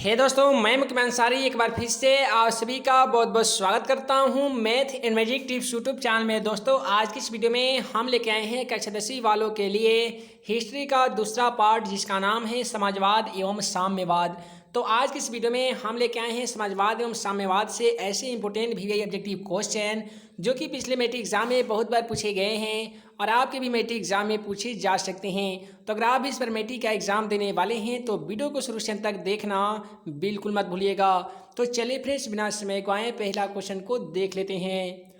हे दोस्तों, मैं मुकम्मल अंसारी एक बार फिर से आप सभी का बहुत बहुत स्वागत करता हूं math and magic tips YouTube channel में। दोस्तों, आज की इस वीडियो में हम लेके आए हैं कक्षा 10वीं वालों के लिए हिस्ट्री का दूसरा पार्ट, जिसका नाम है समाजवाद एवं साम्यवाद। तो आज की इस वीडियो में हम लेके आए हैं समाजवाद एवं साम्यवाद से ऐसे इंपॉर्टेंट VVI ऑब्जेक्टिव क्वेश्चन जो कि पिछले मैट्रिक एग्जाम में बहुत बार पूछे गए हैं और आपके भी मैट्रिक एग्जाम में पूछे जा सकते हैं। तो अगर आप भी इस बार मैट्रिक का एग्जाम देने वाले हैं तो वीडियो को शुरू से अंत तक देखना बिल्कुल मत भूलिएगा। तो चलिए फ्रेंड्स, बिना समय गवाए पहला क्वेश्चन को देख लेते हैं।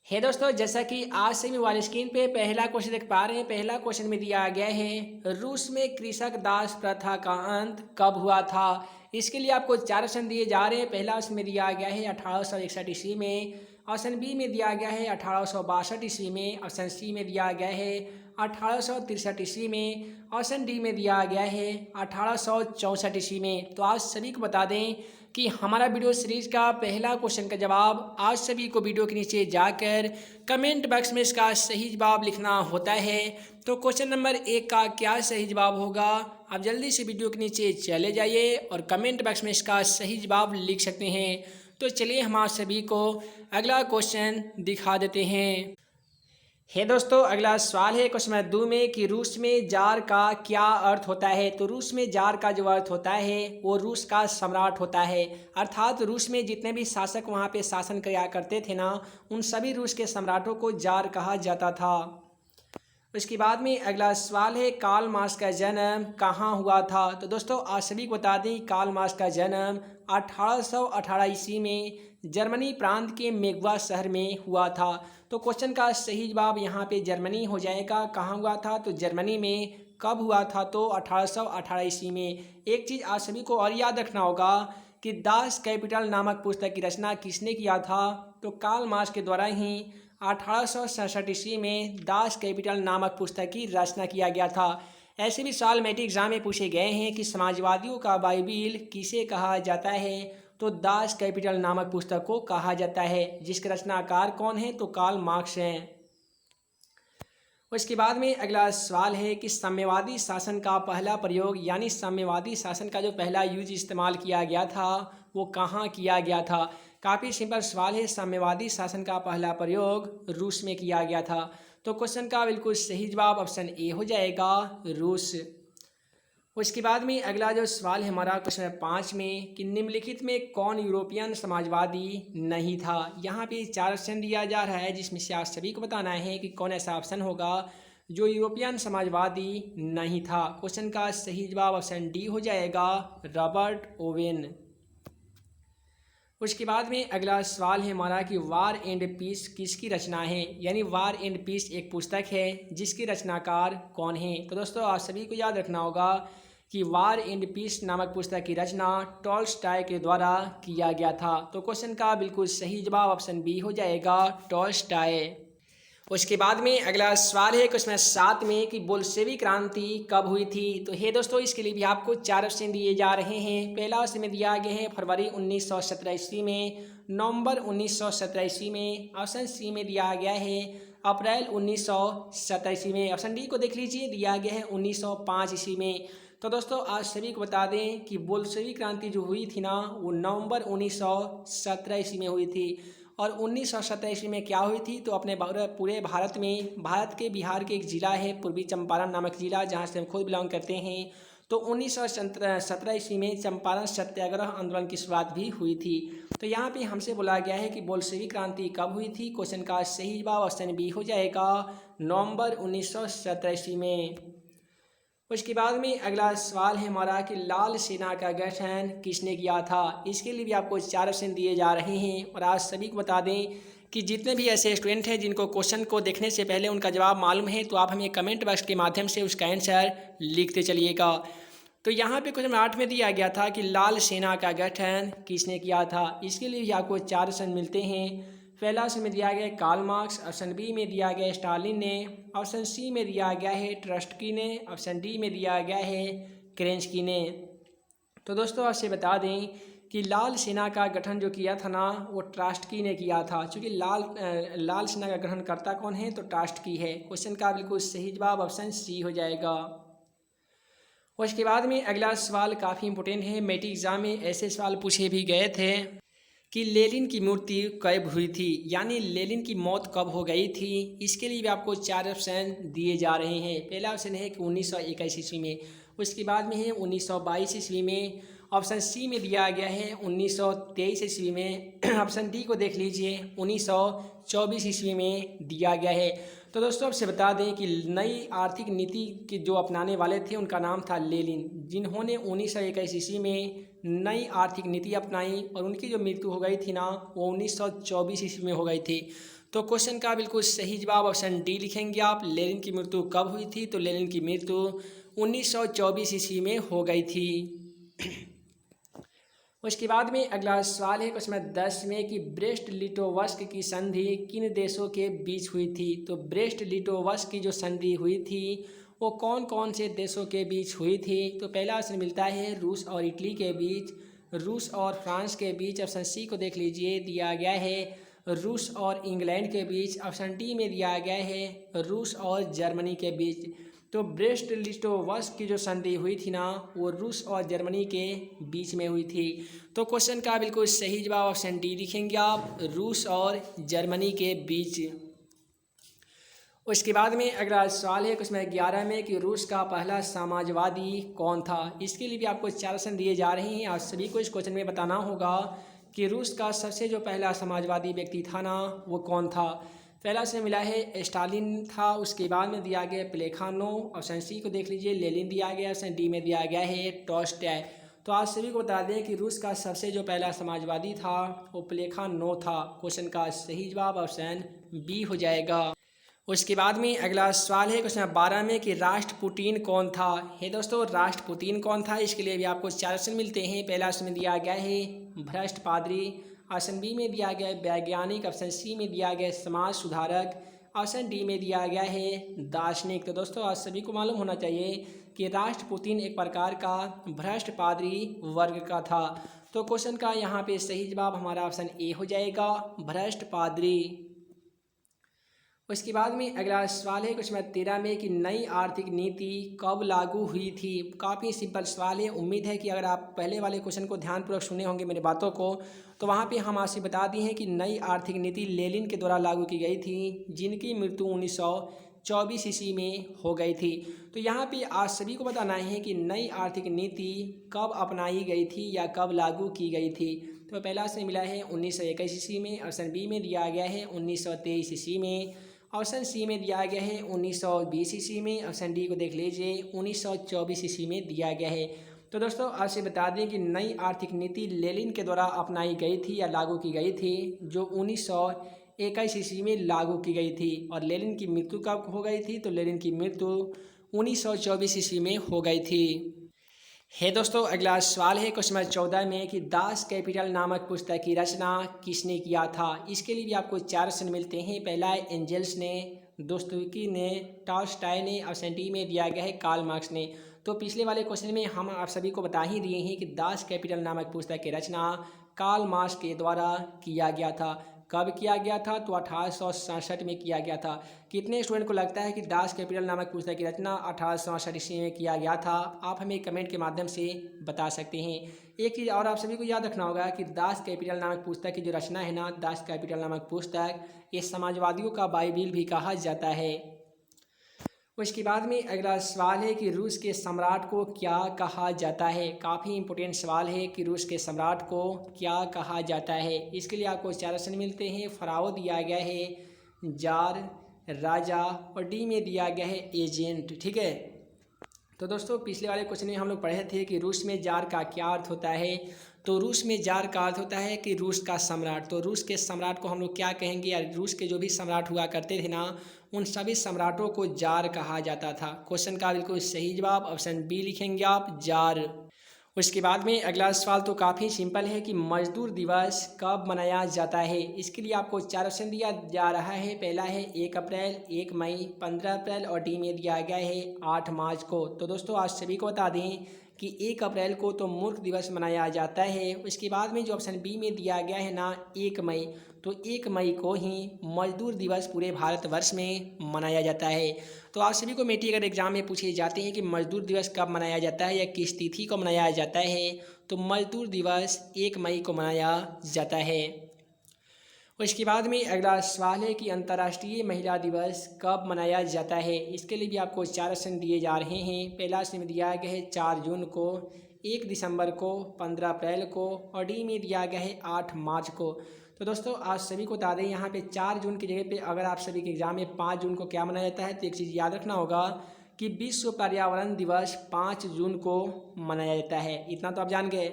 है दोस्तों, जैसा कि आज से मोबाइल स्क्रीन पे पहला क्वेश्चन देख पा रहे हैं। पहला क्वेश्चन में दिया गया है, रूस में कृषक दास प्रथा का अंत कब हुआ था। इसके लिए आपको 4 ऑप्शन दिए जा रहे हैं। पहला ऑप्शन में दिया गया है 1861 ईस्वी में, ऑप्शन बी में दिया गया है 1862 ईस्वी में, ऑप्शन सी में दिया गया है 1863 ईस्वी में, ऑप्शन डी में दिया गया है 1864 ईस्वी में। तो आज सभी को बता दें कि हमारा वीडियो सीरीज का पहला क्वेश्चन का जवाब आज सभी को वीडियो के नीचे जाकर कमेंट बॉक्स में इसका सही जवाब लिखना होता है। तो क्वेश्चन नंबर 1 का क्या सही जवाब होगा, आप जल्दी से वीडियो के नीचे चले जाइए और कमेंट बॉक्स में इसका सही जवाब लिख सकते हैं। तो चलिए हम आप सभी को अगला क्वेश्चन दिखा देते हैं। है दोस्तों, अगला सवाल है क्वेश्चन नंबर 2 में कि रूस में जार का क्या अर्थ होता है। तो रूस में जार का जो अर्थ होता है वो रूस का सम्राट होता है। अर्थात रूस में जितने भी शासक वहाँ पे शासन किया करते थे ना, उन सभी रूस के सम्राटों को जार कहा जाता था। उसके बाद में अगला सवाल है, कार्ल मार्क्स का जन्म कहाँ हुआ था। तो दोस्तों, आप सभी को बता दें कार्ल मार्क्स का जन्म 1818 ईस्वी में जर्मनी प्रांत के मेगवा शहर में हुआ था। तो क्वेश्चन का सही जवाब यहाँ पे जर्मनी हो जाएगा। कहाँ हुआ था, तो जर्मनी में। कब हुआ था, तो 1818 ईस्वी में। एक चीज़ आप सभी को और याद रखना होगा कि दास कैपिटल नामक पुस्तक की रचना किसने किया था, तो कार्ल मार्क्स के द्वारा ही 1867 ईस्वी में दास कैपिटल नामक पुस्तक की रचना किया गया था। ऐसे भी सवाल मैट्रिक एग्जाम में पूछे गए हैं कि समाजवादियों का बाइबिल किसे कहा जाता है, तो दास कैपिटल नामक पुस्तक को कहा जाता है, जिसके रचनाकार कौन है, तो कार्ल मार्क्स हैं। उसके बाद में अगला सवाल है कि साम्यवादी शासन का पहला प्रयोग, यानी साम्यवादी शासन का जो पहला यूज इस्तेमाल किया गया था वो कहाँ किया गया था। काफ़ी सिंपल सवाल है, साम्यवादी शासन का पहला प्रयोग रूस में किया गया था। तो क्वेश्चन का बिल्कुल सही जवाब ऑप्शन ए हो जाएगा, रूस। उसके बाद में अगला जो सवाल है हमारा क्वेश्चन नंबर 5 में कि निम्नलिखित में कौन यूरोपियन समाजवादी नहीं था। यहाँ पे 4 ऑप्शन दिया जा रहा है, जिसमें से आप सभी को बताना है कि कौन ऐसा ऑप्शन होगा जो यूरोपियन समाजवादी नहीं था। क्वेश्चन का सही जवाब ऑप्शन डी हो जाएगा, रॉबर्ट ओवेन। उसके बाद में अगला सवाल है हमारा कि वार एंड पीस किसकी रचना है, यानी वार एंड पीस एक पुस्तक है जिसके रचनाकार कौन है। तो दोस्तों, आप सभी को याद रखना होगा कि वार एंड पीस नामक पुस्तक की रचना टॉल्स्टॉय के द्वारा किया गया था। तो क्वेश्चन का बिल्कुल सही जवाब ऑप्शन बी हो जाएगा, टॉल्स्टॉय। उसके बाद में अगला सवाल है क्वेश्चन 7 में कि बोल्शेविक क्रांति कब हुई थी। तो हे दोस्तों, इसके लिए भी आपको 4 ऑप्शन दिए जा रहे हैं। पहला ऑप्शन में दिया गया है फरवरी 1917 ईस्वी में, नवंबर 1917 ईस्वी में, ऑप्शन सी में दिया गया है अप्रैल 1917 ईस्वी में, ऑप्शन डी को देख लीजिए, दिया गया है 1905 ईस्वी में। तो दोस्तों, आज सभी को बता दें कि बोल्शेविक क्रांति जो हुई थी ना, वो नवंबर 1917 ईस्वी में हुई थी। और 1917 ईस्वी में क्या हुई थी, तो अपने पूरे भारत में, भारत के बिहार के एक ज़िला है पूर्वी चंपारण नामक ज़िला, जहाँ से हम खुद बिलोंग करते हैं। तो 1917 ईस्वी में चंपारण सत्याग्रह आंदोलन की शुरुआत भी हुई थी। तो यहाँ पे हमसे बोला गया है कि बोल्शेविक क्रांति कब हुई थी। क्वेश्चन का सही जवाब ऑप्शन बी हो जाएगा, नवंबर 1917 ईस्वी में। उसके बाद में अगला सवाल है हमारा कि लाल सेना का गठन किसने किया था। इसके लिए भी आपको 4 ऑप्शन दिए जा रहे हैं। और आज सभी को बता दें कि जितने भी ऐसे स्टूडेंट हैं जिनको क्वेश्चन को देखने से पहले उनका जवाब मालूम है, तो आप हमें कमेंट बॉक्स के माध्यम से उसका आंसर लिखते चलिएगा। तो यहाँ पे क्वेश्चन 8 में दिया गया था कि लाल सेना का गठन किसने किया था। इसके लिए भी आपको 4 ऑप्शन मिलते हैं। पहला ऑप्शन में दिया गया कार्ल मार्क्स, ऑप्शन बी में दिया गया स्टालिन ने, ऑप्शन सी में दिया गया है ट्रस्की ने, ऑप्शन डी में दिया गया है केरेंस्की ने। तो दोस्तों, आपसे बता दें कि लाल सेना का गठन जो किया था ना, वो ट्रस्की ने किया था। चूँकि लाल सेना का गठन करता कौन है, तो ट्रस्की है। क्वेश्चन का बिल्कुल सही जवाब ऑप्शन सी हो जाएगा। उसके बाद में अगला सवाल काफ़ी इंपॉर्टेंट है, मैट्रिक एग्जाम में ऐसे सवाल पूछे भी गए थे कि लेनिन की मृत्यु कब हुई थी, यानी लेनिन की मौत कब हो गई थी। इसके लिए भी आपको 4 ऑप्शन दिए जा रहे हैं। पहला ऑप्शन है कि 1921 ईस्वी में, उसके बाद में है 1922 ईस्वी में, ऑप्शन सी में दिया गया है 1923 ईस्वी में, ऑप्शन डी को देख लीजिए 1924 ईस्वी में दिया गया है। तो दोस्तों आपसे बता दें कि नई आर्थिक नीति के जो अपनाने वाले थे उनका नाम था लेनिन, जिन्होंने 1921 ईस्वी में नई आर्थिक नीति अपनाई और उनकी जो मृत्यु हो गई थी ना वो 1924 ईस्वी में हो गई थी। तो क्वेश्चन का बिल्कुल सही जवाब ऑप्शन डी लिखेंगे आप। लेनिन की मृत्यु कब हुई थी, तो लेनिन की मृत्यु 1924 ईस्वी में हो गई थी। उसके बाद में अगला सवाल है क्वेश्चन 10 में कि ब्रेस्ट लिटोवस्क की संधि किन देशों के बीच हुई थी। तो ब्रेस्ट लिटोवस्क की जो संधि हुई थी वो कौन कौन से देशों के बीच हुई थी। तो पहला ऑप्शन मिलता है रूस और इटली के बीच, रूस और फ्रांस के बीच। ऑप्शन सी को देख लीजिए, दिया गया है रूस और इंग्लैंड के बीच। ऑप्शन डी में दिया गया है रूस और जर्मनी के बीच। तो ब्रेस्ट लिटोवस्क की जो संधि हुई थी ना वो रूस और जर्मनी के बीच में हुई थी। तो क्वेश्चन का बिल्कुल सही जवाब ऑप्शन डी लिखेंगे आप, रूस और जर्मनी के बीच। उसके बाद में अगला सवाल है क्वेश्चन 11 में कि रूस का पहला समाजवादी कौन था। इसके लिए भी आपको 4 ऑप्शन दिए जा रहे हैं। आप सभी को इस क्वेश्चन में बताना होगा कि रूस का सबसे जो पहला समाजवादी व्यक्ति था ना वो कौन था। पहला से मिला है स्टालिन था, उसके बाद में दिया गया प्लेखानोव। ऑप्शन सी को देख लीजिए, लेनिन दिया गया। ऑप्शन डी में दिया गया है टॉल्स्टॉय। तो आप सभी को बता दें कि रूस का सबसे जो पहला समाजवादी था वो प्लेखानोव था। क्वेश्चन का सही जवाब ऑप्शन बी हो जाएगा। उसके बाद में अगला सवाल है क्वेश्चन 12 में कि राष्ट्रपुटीन कौन था। हे दोस्तों, राष्ट्रपुतीन कौन था, इसके लिए भी आपको 4 ऑप्शन मिलते हैं। पहला ऑप्शन में दिया गया है भ्रष्ट पादरी, ऑप्शन बी में दिया गया है वैज्ञानिक, ऑप्शन सी में दिया गया है समाज सुधारक, ऑप्शन डी में दिया गया है दार्शनिक। तो दोस्तों आप सभी को मालूम होना चाहिए कि राष्ट्रपुतीन एक प्रकार का भ्रष्ट पादरी वर्ग का था। तो क्वेश्चन का यहाँ पे सही जवाब हमारा ऑप्शन ए हो जाएगा, भ्रष्ट पादरी। उसके बाद में अगला सवाल है क्वेश्चन 13 में कि नई आर्थिक नीति कब लागू हुई थी। काफ़ी सिंपल सवाल है। उम्मीद है कि अगर आप पहले वाले क्वेश्चन को ध्यानपूर्वक सुने होंगे मेरी बातों को, तो वहाँ पे हम आपसे बता दिए हैं कि नई आर्थिक नीति लेनिन के द्वारा लागू की गई थी, जिनकी मृत्यु 1924 ईस्वी में हो गई थी। तो यहाँ पे आज सभी को बताना है कि नई आर्थिक नीति कब अपनाई गई थी या कब लागू की गई थी। तो पहला से मिला है 1921 ईस्वी में, ऑप्शन बी में दिया गया है 1923 ईस्वी में, ऑप्शन सी में दिया गया है 1920 ईस्वी में, ऑप्शन डी को देख लीजिए 1924 ईस्वी में दिया गया है। तो दोस्तों आपसे बता दें कि नई आर्थिक नीति लेनिन के द्वारा अपनाई गई थी या लागू की गई थी, जो 1921 ईस्वी में लागू की गई थी। और लेनिन की मृत्यु कब हो गई थी, तो लेनिन की मृत्यु 1924 ईस्वी में हो गई थी। है दोस्तों, अगला सवाल है क्वेश्चन नंबर 14 में कि दास कैपिटल नामक पुस्तक की रचना किसने किया था। इसके लिए भी आपको 4 ऑप्शन मिलते हैं। पहला है एंजल्स ने, दोस्तोयेव्स्की ने, टॉल्स्टॉय ने, ऑप्शन डी में दिया गया है कार्ल मार्क्स ने। तो पिछले वाले क्वेश्चन में हम आप सभी को बता ही दिए हैं कि दास कैपिटल नामक पुस्तक की रचना कार्ल मार्क्स के द्वारा किया गया था। कब किया गया था, तो 1867 में किया गया था। कितने स्टूडेंट को लगता है कि दास कैपिटल नामक पुस्तक की रचना 1867 ईस्वी में किया गया था, आप हमें कमेंट के माध्यम से बता सकते हैं। एक चीज़ और आप सभी को याद रखना होगा कि दास कैपिटल नामक पुस्तक की जो रचना है ना, दास कैपिटल नामक पुस्तक, ये समाजवादियों का बाइबिल भी कहा जाता है। उसके बाद में अगला सवाल है कि रूस के सम्राट को क्या कहा जाता है। काफ़ी इंपॉर्टेंट सवाल है कि रूस के सम्राट को क्या कहा जाता है। इसके लिए आपको 4 ऑप्शन मिलते हैं। फराओ दिया गया है, जार, राजा, और डी में दिया गया है एजेंट। ठीक है, तो दोस्तों पिछले वाले क्वेश्चन में हम लोग पढ़े थे कि रूस में जार का क्या अर्थ होता है। तो रूस में जार का अर्थ होता है कि रूस का सम्राट। तो रूस के सम्राट को हम लोग क्या कहेंगे, या रूस के जो भी सम्राट हुआ करते थे ना, उन सभी सम्राटों को जार कहा जाता था। क्वेश्चन का बिल्कुल सही जवाब ऑप्शन बी लिखेंगे आप, जार। उसके बाद में अगला सवाल तो काफ़ी सिंपल है कि मजदूर दिवस कब मनाया जाता है। इसके लिए आपको 4 ऑप्शन दिया जा रहा है। पहला है 1 अप्रैल, 1 मई, 15 अप्रैल, और डी में दिया गया है 8 मार्च को। तो दोस्तों आज सभी को बता दें कि 1 अप्रैल को तो मूर्ख दिवस मनाया जाता है। उसके बाद में जो ऑप्शन बी में दिया गया है ना 1 मई, तो 1 मई को ही मजदूर दिवस पूरे भारतवर्ष में मनाया जाता है। तो आप सभी को मेटी अगर एग्जाम में पूछे जाते हैं कि मजदूर दिवस कब मनाया जाता है या किस तिथि को मनाया जाता है, तो मजदूर दिवस 1 मई को मनाया जाता है। उसके बाद में अगला सवाल है कि अंतर्राष्ट्रीय महिला दिवस कब मनाया जाता है। इसके लिए भी आपको 4 ऑप्शन दिए जा रहे हैं। पहला ऑप्शन में दिया गया है 4 जून को, 1 दिसंबर को, 15 अप्रैल को, और डी में दिया गया है 8 मार्च को। तो दोस्तों आप सभी को बता दें यहाँ पे 4 जून की जगह पे अगर आप सभी के एग्जाम में 5 जून को क्या मनाया जाता है, तो एक चीज़ याद रखना होगा कि विश्व पर्यावरण दिवस 5 जून को मनाया जाता है। इतना तो आप जान गए।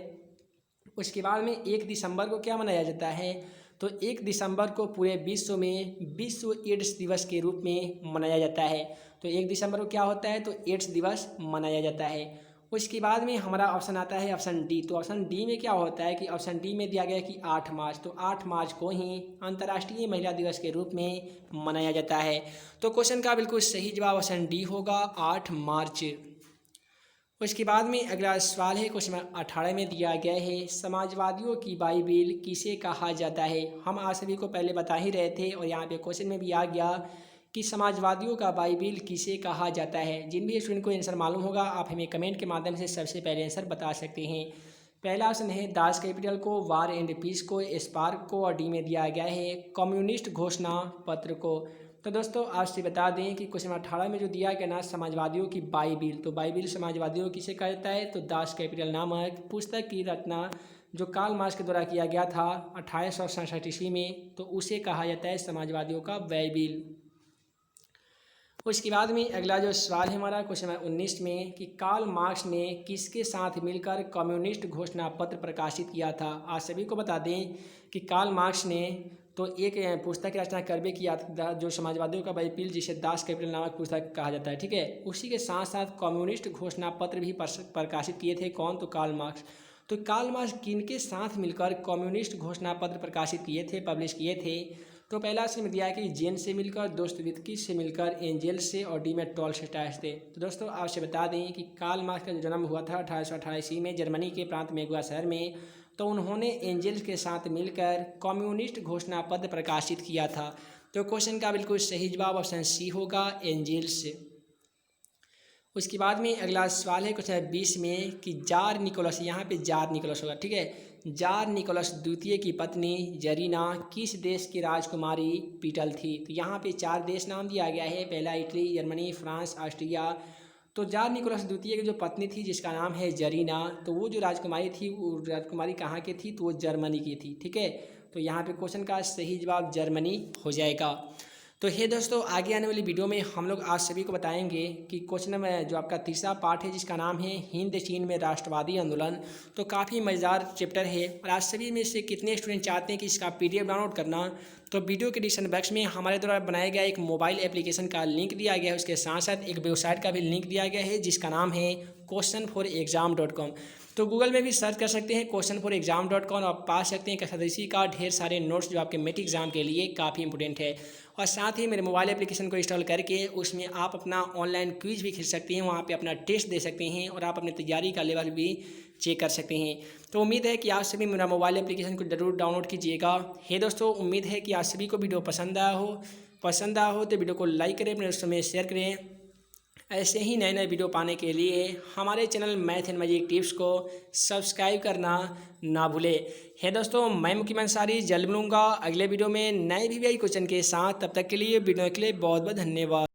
उसके बाद में 1 दिसंबर को क्या मनाया जाता है, तो 1 दिसंबर को पूरे विश्व में विश्व एड्स दिवस के रूप में मनाया जाता है। तो 1 दिसंबर को क्या होता है, तो एड्स दिवस मनाया जाता है। उसके बाद में हमारा ऑप्शन आता है ऑप्शन डी। तो ऑप्शन डी में क्या होता है कि ऑप्शन डी में दिया गया है कि 8 मार्च, तो 8 मार्च को ही अंतर्राष्ट्रीय महिला दिवस के रूप में मनाया जाता है। तो क्वेश्चन का बिल्कुल सही जवाब ऑप्शन डी होगा, 8 मार्च। उसके बाद में अगला सवाल है क्वेश्चन 18 में दिया गया है समाजवादियों की बाइबिल किसे कहा जाता है। हम आप सभी को पहले बता ही रहे थे और यहाँ पे क्वेश्चन में भी आ गया कि समाजवादियों का बाइबिल किसे कहा जाता है। जिन भी स्टूडेंट को आंसर मालूम होगा आप हमें कमेंट के माध्यम से सबसे पहले आंसर बता सकते हैं। पहला ऑप्शन है दास कैपिटल को, वार एंड पीस को, स्पार्क को, और डी में दिया गया है कम्युनिस्ट घोषणा पत्र को। तो दोस्तों आपसे बता दें कि क्वेश्चन 18 में जो दिया गया ना समाजवादियों की बाइबिल, तो बाइबिल समाजवादियों किसे कहा जाता है, तो दास कैपिटल नामक पुस्तक की रचना जो कार्ल मार्क्स के द्वारा किया गया था 1867 ईस्वी में, तो उसे कहा जाता है समाजवादियों का बाइबिल। उसके बाद में अगला जो सवाल है हमारा क्वेश्चन नंबर 19 में कि कार्ल मार्क्स ने किसके साथ मिलकर कम्युनिस्ट घोषणा पत्र प्रकाशित किया था। आप सभी को बता दें कि कार्ल मार्क्स ने तो एक पुस्तक की रचना करबे किया था जो समाजवादियों का बाइबिल, जिसे दास कैपिटल नामक पुस्तक कहा जाता है, ठीक है। उसी के साथ साथ कम्युनिस्ट घोषणा पत्र भी प्रकाशित किए थे। कौन, तो कार्ल मार्क्स। तो कार्ल मार्क्स किनके साथ मिलकर कम्युनिस्ट घोषणा पत्र प्रकाशित किए थे, पब्लिश किए थे, तो पहला ऑप्शन दिया है कि जेन से मिलकर, दोस्तोयेव्स्की से मिलकर, एंजेल से, और डी में टॉलस्टॉय से। तो दोस्तों आपसे बता दें कि कार्ल मार्क्स का जो जन्म हुआ था 1818 ईस्वी में जर्मनी के प्रांत मेगुआ शहर में, तो उन्होंने एंजेल्स के साथ मिलकर कम्युनिस्ट घोषणा पत्र प्रकाशित किया था। तो क्वेश्चन का बिल्कुल सही जवाब ऑप्शन सी होगा, एंजेल्स। उसके बाद में अगला सवाल है क्वेश्चन 20 में कि जार निकोलस, यहाँ पे जार निकोलस होगा, ठीक है। जार निकोलस द्वितीय की पत्नी जरीना किस देश की राजकुमारी पीटल थी। तो यहाँ पे 4 देश नाम दिया गया है। पहला इटली, जर्मनी, फ्रांस, ऑस्ट्रिया। तो जार निकोलस द्वितीय की जो पत्नी थी जिसका नाम है जरीना, तो वो जो राजकुमारी थी वो राजकुमारी कहाँ की थी, तो वो जर्मनी की थी, ठीक है। तो यहाँ पे क्वेश्चन का सही जवाब जर्मनी हो जाएगा। तो हे दोस्तों आगे आने वाली वीडियो में हम लोग आज सभी को बताएंगे कि क्वेश्चन में जो आपका तीसरा पार्ट है जिसका नाम है हिंद चीन में राष्ट्रवादी आंदोलन, तो काफ़ी मज़ेदार चैप्टर है। और आज सभी में से कितने स्टूडेंट चाहते हैं कि इसका PDF डाउनलोड करना, तो वीडियो के डिस्क्रिप्शन बॉक्स में हमारे द्वारा बनाया गया एक मोबाइल एप्लीकेशन का लिंक दिया गया है। उसके साथ साथ एक वेबसाइट का भी लिंक दिया गया है जिसका नाम है questionforexam.com। तो गूगल में भी सर्च कर सकते हैं questionforexam.com और आप पा सकते हैं कक्षा का ढेर सारे नोट्स जो आपके मेट्रिक एग्जाम के लिए काफ़ी इंपॉर्टेंट है। और साथ ही मेरे मोबाइल एप्लीकेशन को इंस्टॉल करके उसमें आप अपना ऑनलाइन क्विज भी खेल सकते हैं, वहाँ पे अपना टेस्ट दे सकते हैं और आप अपनी तैयारी का लेवल भी चेक कर सकते हैं। तो उम्मीद है कि आप सभी मेरा मोबाइल एप्लीकेशन को जरूर डाउनलोड कीजिएगा। हे दोस्तों उम्मीद है कि आप सभी को वीडियो पसंद आया हो तो वीडियो को लाइक करें, अपने दोस्तों में शेयर करें। ऐसे ही नए नए वीडियो पाने के लिए हमारे channel math and magic tips को सब्सक्राइब करना ना भूले। है दोस्तों मैं मुकीम अंसारी जल्द मिलूँगा अगले वीडियो में नए VVI क्वेश्चन के साथ। तब तक के लिए वीडियो के लिए बहुत बहुत धन्यवाद।